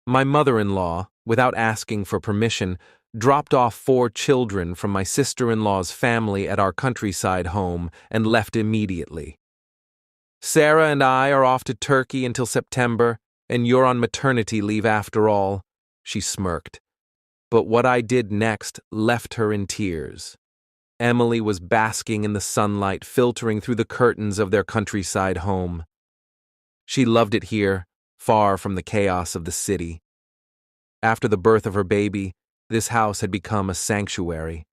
My mother-in-law, without asking for permission, dropped off 4 children from my sister-in-law's family at our countryside home and left immediately. Sarah and I are off to Turkey until September, and you're on maternity leave after all, she smirked. But what I did next left her in tears. Emily was basking in the sunlight filtering through the curtains of their countryside home. She loved it here, far from the chaos of the city. After the birth of her baby, this house had become a sanctuary.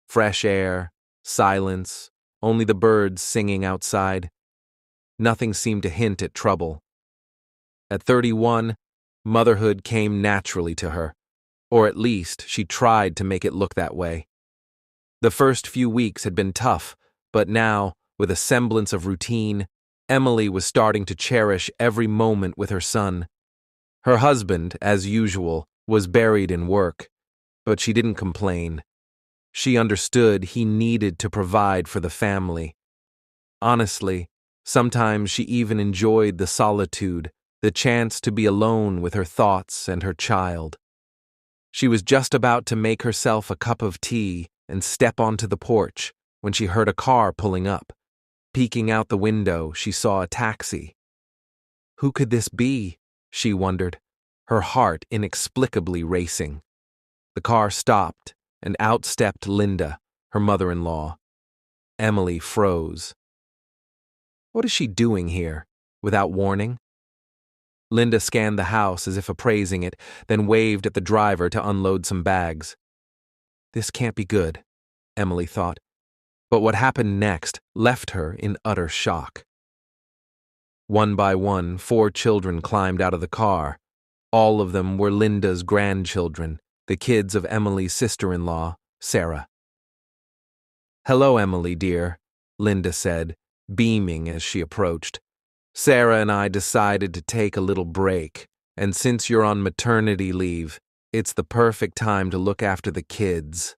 Fresh air, silence, only the birds singing outside. Nothing seemed to hint at trouble. At 31, motherhood came naturally to her, or at least she tried to make it look that way. The first few weeks had been tough, but now, with a semblance of routine, Emily was starting to cherish every moment with her son. Her husband, as usual, was buried in work, but she didn't complain. She understood he needed to provide for the family. Honestly, sometimes she even enjoyed the solitude, the chance to be alone with her thoughts and her child. She was just about to make herself a cup of tea and step onto the porch when she heard a car pulling up. Peeking out the window, she saw a taxi. Who could this be? She wondered, her heart inexplicably racing. The car stopped, and out stepped Linda, her mother-in-law. Emily froze. What is she doing here, without warning? Linda scanned the house as if appraising it, then waved at the driver to unload some bags. This can't be good, Emily thought. But what happened next left her in utter shock. One by one, 4 children climbed out of the car. All of them were Linda's grandchildren, the kids of Emily's sister-in-law, Sarah. Hello, Emily, dear, Linda said, beaming as she approached. Sarah and I decided to take a little break, and since you're on maternity leave, it's the perfect time to look after the kids.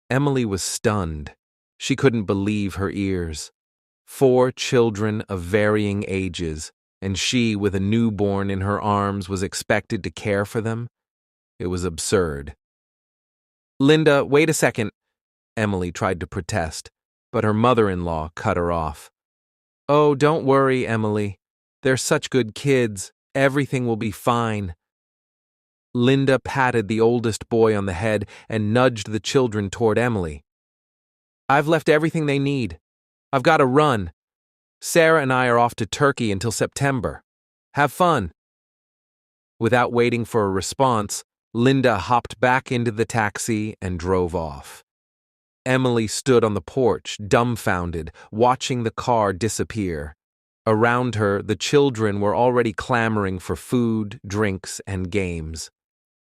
Emily was stunned. She couldn't believe her ears. 4 children of varying ages, and she, with a newborn in her arms, was expected to care for them? It was absurd. Linda, wait a second, Emily tried to protest, but her mother-in-law cut her off. Oh, don't worry, Emily. They're such good kids. Everything will be fine. Linda patted the oldest boy on the head and nudged the children toward Emily. I've left everything they need. I've got to run. Sarah and I are off to Turkey until September. Have fun. Without waiting for a response, Linda hopped back into the taxi and drove off. Emily stood on the porch, dumbfounded, watching the car disappear. Around her, the children were already clamoring for food, drinks, and games.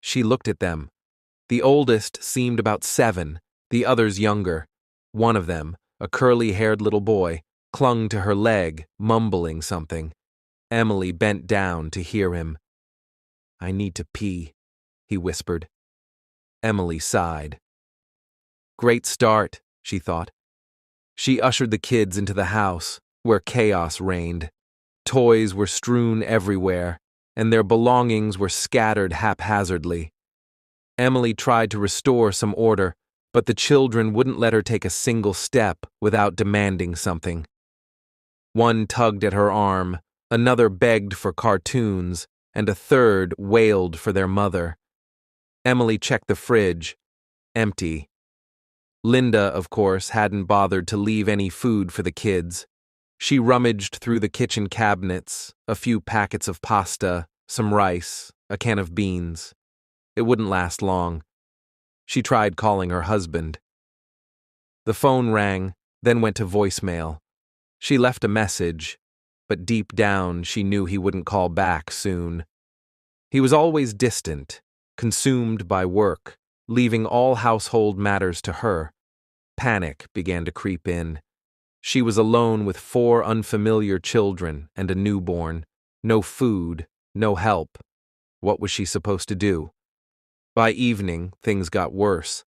She looked at them. The oldest seemed about 7, the others younger. One of them, a curly-haired little boy, clung to her leg, mumbling something. Emily bent down to hear him. I need to pee, he whispered. Emily sighed. Great start, she thought. She ushered the kids into the house, where chaos reigned. Toys were strewn everywhere, and their belongings were scattered haphazardly. Emily tried to restore some order, but the children wouldn't let her take a single step without demanding something. One tugged at her arm, another begged for cartoons, and a third wailed for their mother. Emily checked the fridge. Empty. Linda, of course, hadn't bothered to leave any food for the kids. She rummaged through the kitchen cabinets, a few packets of pasta, some rice, a can of beans. It wouldn't last long. She tried calling her husband. The phone rang, then went to voicemail. She left a message, but deep down she knew he wouldn't call back soon. He was always distant, consumed by work, leaving all household matters to her. Panic began to creep in. She was alone with 4 unfamiliar children and a newborn. No food, no help. What was she supposed to do? By evening, things got worse.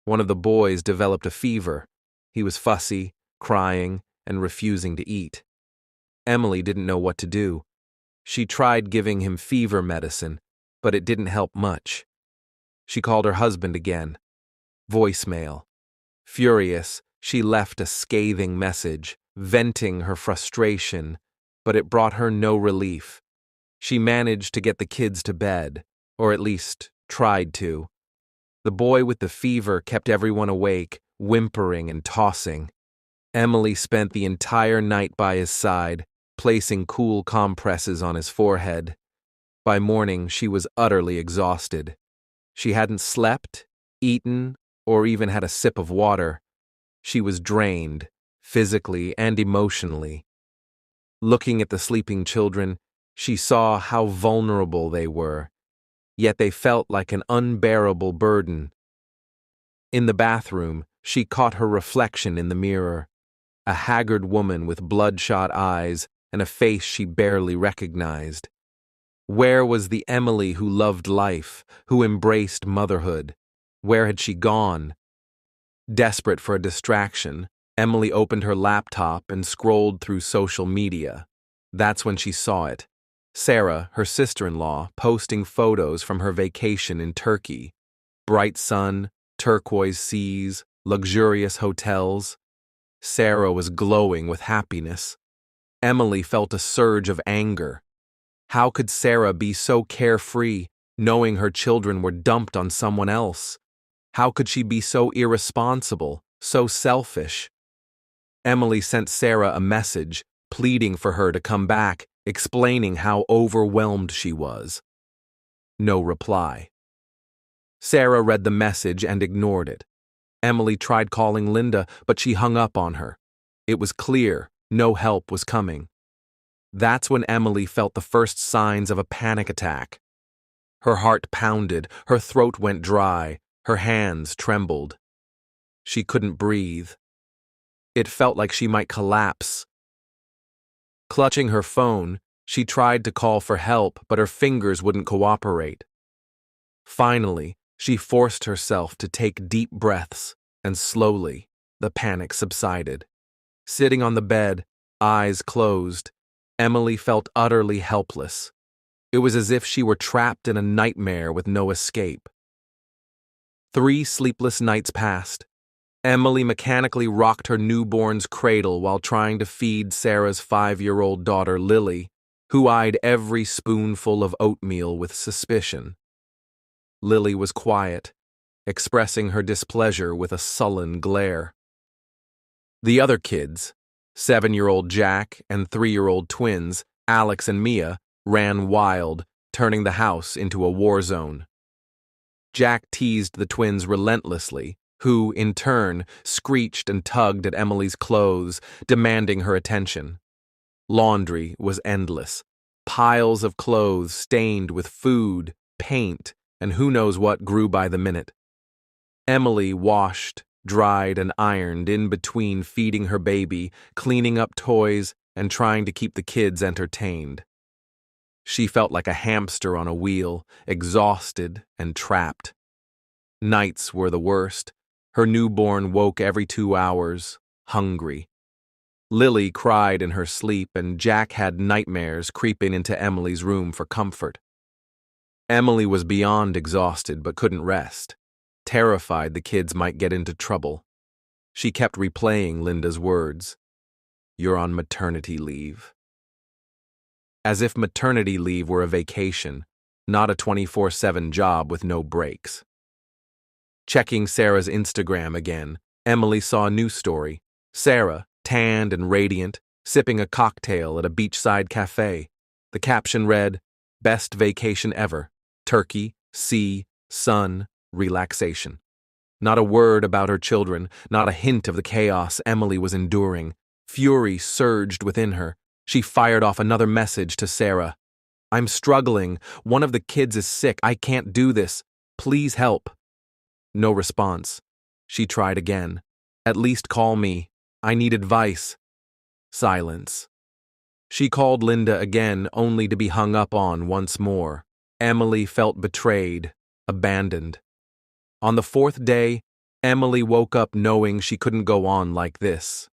One of the boys developed a fever. He was fussy, crying, and refusing to eat. Emily didn't know what to do. She tried giving him fever medicine, but it didn't help much. She called her husband again. Voicemail. Furious, she left a scathing message, venting her frustration, but it brought her no relief. She managed to get the kids to bed, or at least tried to. The boy with the fever kept everyone awake, whimpering and tossing. Emily spent the entire night by his side, placing cool compresses on his forehead. By morning, she was utterly exhausted. She hadn't slept, eaten, or even had a sip of water. She was drained, physically and emotionally. Looking at the sleeping children, she saw how vulnerable they were, yet they felt like an unbearable burden. In the bathroom, she caught her reflection in the mirror, a haggard woman with bloodshot eyes and a face she barely recognized. Where was the Emily who loved life, who embraced motherhood? Where had she gone? Desperate for a distraction, Emily opened her laptop and scrolled through social media. That's when she saw it. Sarah, her sister-in-law, posting photos from her vacation in Turkey. Bright sun, turquoise seas, luxurious hotels. Sarah was glowing with happiness. Emily felt a surge of anger. How could Sarah be so carefree, knowing her children were dumped on someone else? How could she be so irresponsible, so selfish? Emily sent Sarah a message, pleading for her to come back, explaining how overwhelmed she was. No reply. Sarah read the message and ignored it. Emily tried calling Linda, but she hung up on her. It was clear no help was coming. That's when Emily felt the first signs of a panic attack. Her heart pounded, her throat went dry, her hands trembled. She couldn't breathe. It felt like she might collapse. Clutching her phone, she tried to call for help, but her fingers wouldn't cooperate. Finally, she forced herself to take deep breaths, and slowly, the panic subsided. Sitting on the bed, eyes closed, Emily felt utterly helpless. It was as if she were trapped in a nightmare with no escape. 3 sleepless nights passed. Emily mechanically rocked her newborn's cradle while trying to feed Sarah's 5-year-old daughter, Lily, who eyed every spoonful of oatmeal with suspicion. Lily was quiet, expressing her displeasure with a sullen glare. The other kids, 7-year-old Jack and 3-year-old twins, Alex and Mia, ran wild, turning the house into a war zone. Jack teased the twins relentlessly, who, in turn, screeched and tugged at Emily's clothes, demanding her attention. Laundry was endless. Piles of clothes stained with food, paint, and who knows what grew by the minute. Emily washed, dried, and ironed in between feeding her baby, cleaning up toys, and trying to keep the kids entertained. She felt like a hamster on a wheel, exhausted and trapped. Nights were the worst. Her newborn woke every 2 hours, hungry. Lily cried in her sleep, and Jack had nightmares creeping into Emily's room for comfort. Emily was beyond exhausted but couldn't rest, terrified the kids might get into trouble. She kept replaying Linda's words, "You're on maternity leave." As if maternity leave were a vacation, not a 24/7 job with no breaks. Checking Sarah's Instagram again, Emily saw a new story. Sarah, tanned and radiant, sipping a cocktail at a beachside cafe. The caption read, "Best vacation ever. Turkey, sea, sun, relaxation." Not a word about her children, not a hint of the chaos Emily was enduring. Fury surged within her. She fired off another message to Sarah. "I'm struggling. One of the kids is sick. I can't do this. Please help." No response. She tried again. "At least call me. I need advice." Silence. She called Linda again, only to be hung up on once more. Emily felt betrayed, abandoned. On the 4th day, Emily woke up knowing she couldn't go on like this.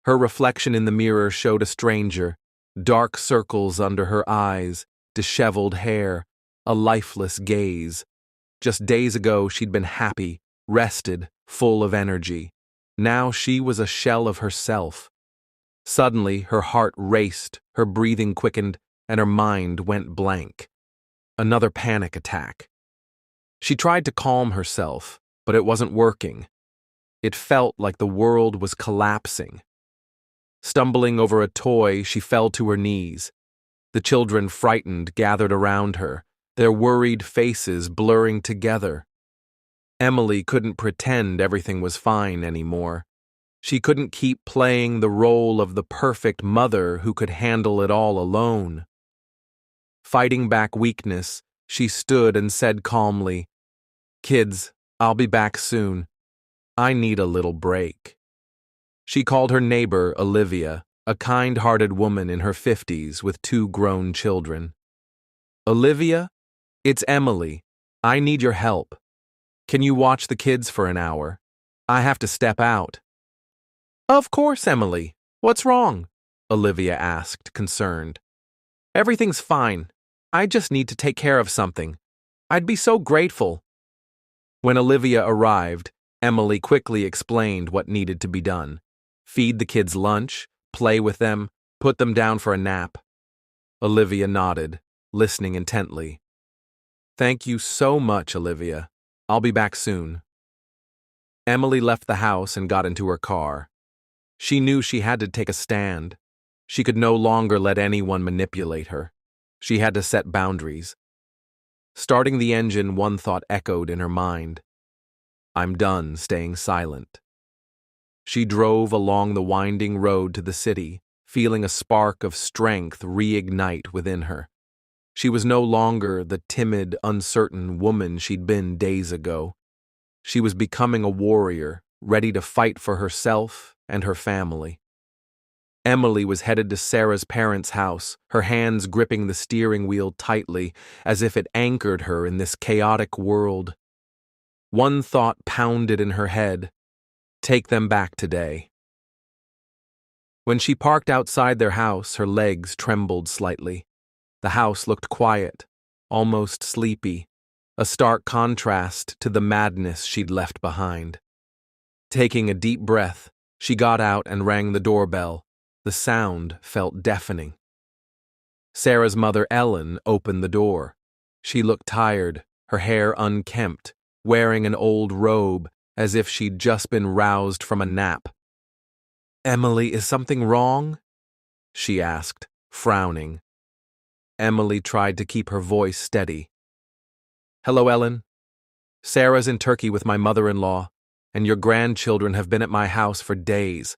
Her reflection in the mirror showed a stranger, dark circles under her eyes, disheveled hair, a lifeless gaze. Just days ago, she'd been happy, rested, full of energy. Now she was a shell of herself. Suddenly, her heart raced, her breathing quickened, and her mind went blank. Another panic attack. She tried to calm herself, but it wasn't working. It felt like the world was collapsing. Stumbling over a toy, she fell to her knees. The children, frightened, gathered around her, their worried faces blurring together. Emily couldn't pretend everything was fine anymore. She couldn't keep playing the role of the perfect mother who could handle it all alone. Fighting back weakness, she stood and said calmly, "Kids, I'll be back soon. I need a little break." She called her neighbor, Olivia, a kind-hearted woman in her 50s with 2 grown children. "Olivia, it's Emily. I need your help. Can you watch the kids for an hour? I have to step out." "Of course, Emily. What's wrong?" Olivia asked, concerned. "Everything's fine. I just need to take care of something. I'd be so grateful." When Olivia arrived, Emily quickly explained what needed to be done. Feed the kids lunch, play with them, put them down for a nap. Olivia nodded, listening intently. "Thank you so much, Olivia. I'll be back soon." Emily left the house and got into her car. She knew she had to take a stand. She could no longer let anyone manipulate her. She had to set boundaries. Starting the engine, one thought echoed in her mind. "I'm done staying silent." She drove along the winding road to the city, feeling a spark of strength reignite within her. She was no longer the timid, uncertain woman she'd been days ago. She was becoming a warrior, ready to fight for herself and her family. Emily was headed to Sarah's parents' house, her hands gripping the steering wheel tightly, as if it anchored her in this chaotic world. One thought pounded in her head: take them back today. When she parked outside their house, her legs trembled slightly. The house looked quiet, almost sleepy, a stark contrast to the madness she'd left behind. Taking a deep breath, she got out and rang the doorbell. The sound felt deafening. Sarah's mother, Ellen, opened the door. She looked tired, her hair unkempt, wearing an old robe as if she'd just been roused from a nap. "Emily, is something wrong?" she asked, frowning. Emily tried to keep her voice steady. "Hello, Ellen. Sarah's in Turkey with my mother-in-law, and your grandchildren have been at my house for days.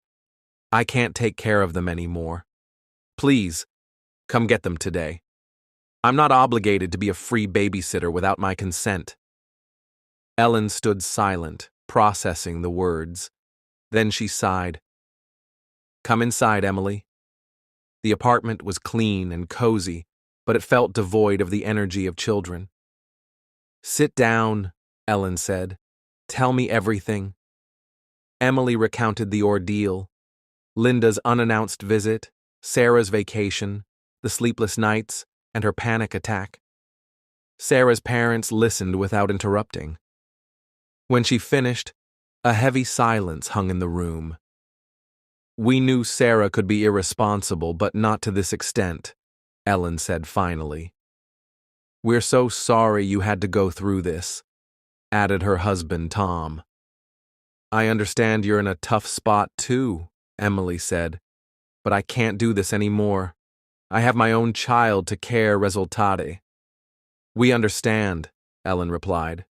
I can't take care of them anymore. Please, come get them today. I'm not obligated to be a free babysitter without my consent." Ellen stood silent, processing the words. Then she sighed. "Come inside, Emily." The apartment was clean and cozy, but it felt devoid of the energy of children. "Sit down," Ellen said. "Tell me everything." Emily recounted the ordeal: Linda's unannounced visit, Sarah's vacation, the sleepless nights, and her panic attack. Sarah's parents listened without interrupting. When she finished, a heavy silence hung in the room. "We knew Sarah could be irresponsible, but not to this extent," Ellen said finally. "We're so sorry you had to go through this," added her husband, Tom. "I understand you're in a tough spot too," Emily said, "but I can't do this anymore. I have my own child to care resultate." "We understand," Ellen replied.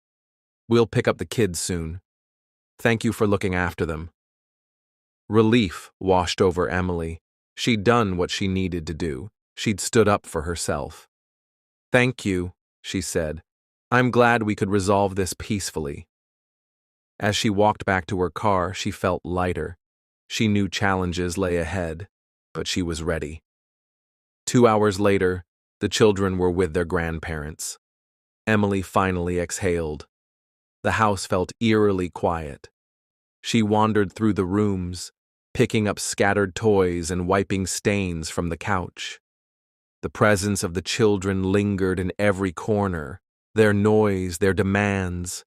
"We'll pick up the kids soon. Thank you for looking after them." Relief washed over Emily. She'd done what she needed to do. She'd stood up for herself. "Thank you," she said. "I'm glad we could resolve this peacefully." As she walked back to her car, she felt lighter. She knew challenges lay ahead, but she was ready. 2 hours later, the children were with their grandparents. Emily finally exhaled. The house felt eerily quiet. She wandered through the rooms, picking up scattered toys and wiping stains from the couch. The presence of the children lingered in every corner, their noise, their demands.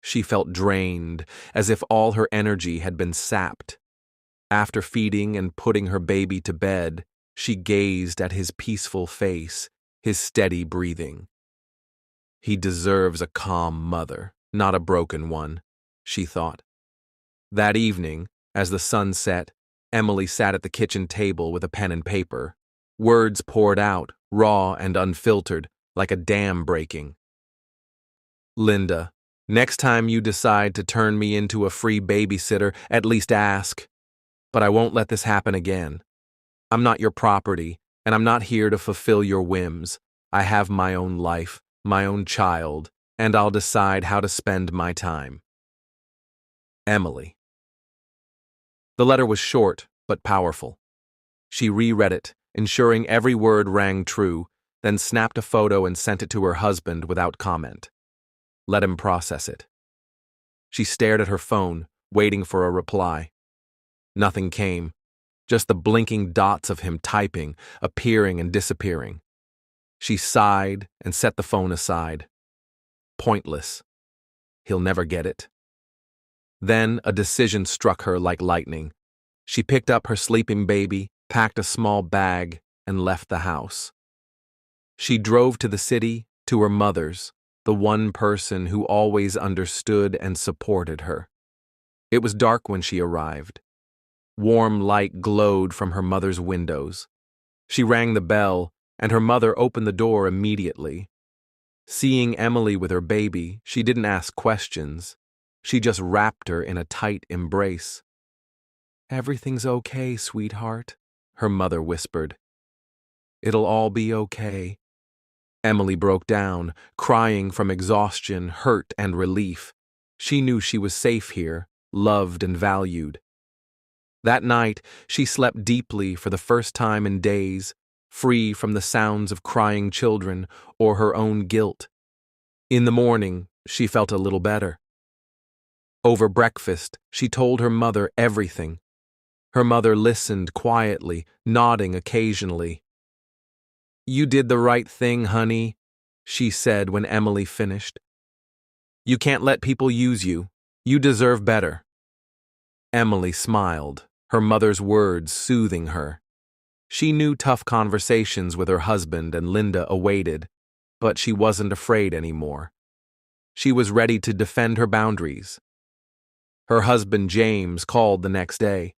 She felt drained, as if all her energy had been sapped. After feeding and putting her baby to bed, she gazed at his peaceful face, his steady breathing. He deserves a calm mother, not a broken one, she thought. That evening, as the sun set, Emily sat at the kitchen table with a pen and paper. Words poured out, raw and unfiltered, like a dam breaking. Linda, next time you decide to turn me into a free babysitter, at least ask. But I won't let this happen again. I'm not your property, and I'm not here to fulfill your whims. I have my own life, my own child, and I'll decide how to spend my time. Emily. The letter was short, but powerful. She reread it, ensuring every word rang true, then snapped a photo and sent it to her husband without comment. Let him process it. She stared at her phone, waiting for a reply. Nothing came, just the blinking dots of him typing, appearing and disappearing. She sighed and set the phone aside. Pointless. He'll never get it. Then a decision struck her like lightning. She picked up her sleeping baby, packed a small bag, and left the house. She drove to the city, to her mother's, the one person who always understood and supported her. It was dark when she arrived. Warm light glowed from her mother's windows. She rang the bell, and her mother opened the door immediately. Seeing Emily with her baby, she didn't ask questions. She just wrapped her in a tight embrace. "Everything's okay, sweetheart," her mother whispered. "It'll all be okay." Emily broke down, crying from exhaustion, hurt, and relief. She knew she was safe here, loved and valued. That night, she slept deeply for the first time in days, free from the sounds of crying children or her own guilt. In the morning, she felt a little better. Over breakfast, she told her mother everything. Her mother listened quietly, nodding occasionally. "You did the right thing, honey," she said when Emily finished. "You can't let people use you. You deserve better." Emily smiled, her mother's words soothing her. She knew tough conversations with her husband and Linda awaited, but she wasn't afraid anymore. She was ready to defend her boundaries. Her husband James called the next day.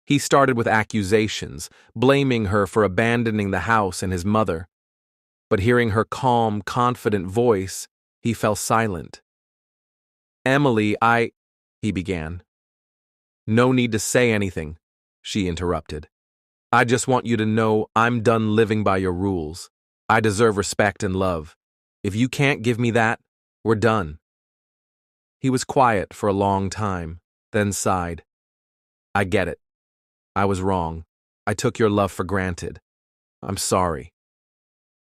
He started with accusations, blaming her for abandoning the house and his mother. But hearing her calm, confident voice, he fell silent. "Emily, he began. "No need to say anything," she interrupted. "I just want you to know I'm done living by your rules. I deserve respect and love. If you can't give me that, we're done." He was quiet for a long time, then sighed. "I get it. I was wrong. I took your love for granted. I'm sorry."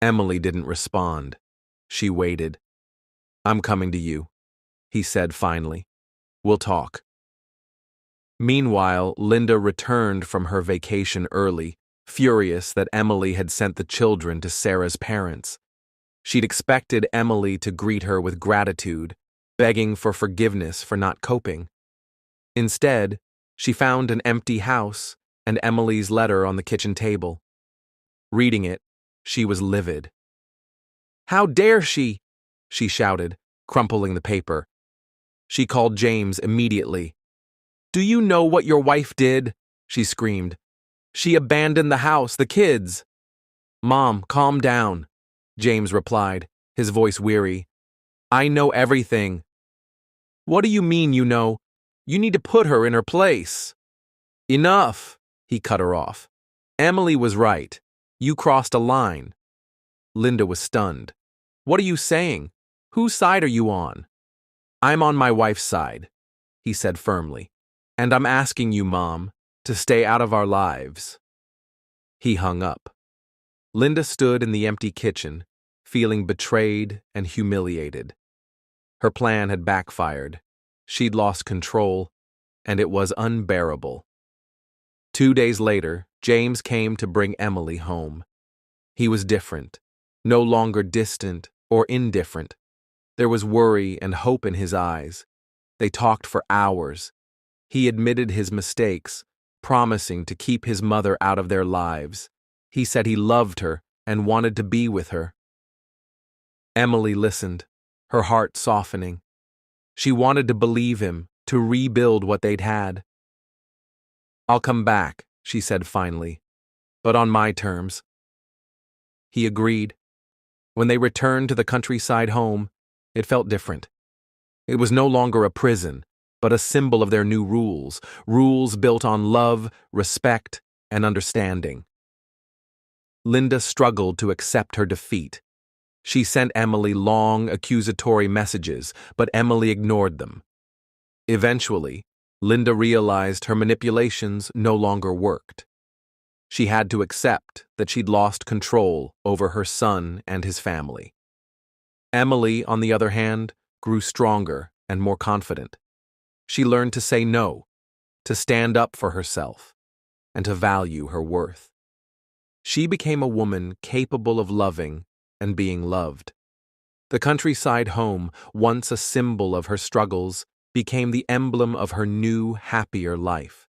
Emily didn't respond. She waited. "I'm coming to you," he said finally. "We'll talk." Meanwhile, Linda returned from her vacation early, furious that Emily had sent the children to Sarah's parents. She'd expected Emily to greet her with gratitude, begging for forgiveness for not coping. Instead, she found an empty house and Emily's letter on the kitchen table. Reading it, she was livid. "How dare she?" she shouted, crumpling the paper. She called James immediately. "Do you know what your wife did?" she screamed. "She abandoned the house, the kids." "Mom, calm down," James replied, his voice weary. "I know everything." "What do you mean you know? You need to put her in her place." "Enough," he cut her off. "Emily was right. You crossed a line." Linda was stunned. "What are you saying? Whose side are you on?" "I'm on my wife's side," he said firmly. "And I'm asking you, Mom, to stay out of our lives." He hung up. Linda stood in the empty kitchen, feeling betrayed and humiliated. Her plan had backfired. She'd lost control, and it was unbearable. 2 days later, James came to bring Emily home. He was different, no longer distant or indifferent. There was worry and hope in his eyes. They talked for hours. He admitted his mistakes, promising to keep his mother out of their lives. He said he loved her and wanted to be with her. Emily listened, her heart softening. She wanted to believe him, to rebuild what they'd had. "I'll come back," she said finally, "but on my terms." He agreed. When they returned to the countryside home, it felt different. It was no longer a prison, but a symbol of their new rules, rules built on love, respect, and understanding. Linda struggled to accept her defeat. She sent Emily long, accusatory messages, but Emily ignored them. Eventually, Linda realized her manipulations no longer worked. She had to accept that she'd lost control over her son and his family. Emily, on the other hand, grew stronger and more confident. She learned to say no, to stand up for herself, and to value her worth. She became a woman capable of loving and being loved. The countryside home, once a symbol of her struggles, became the emblem of her new, happier life.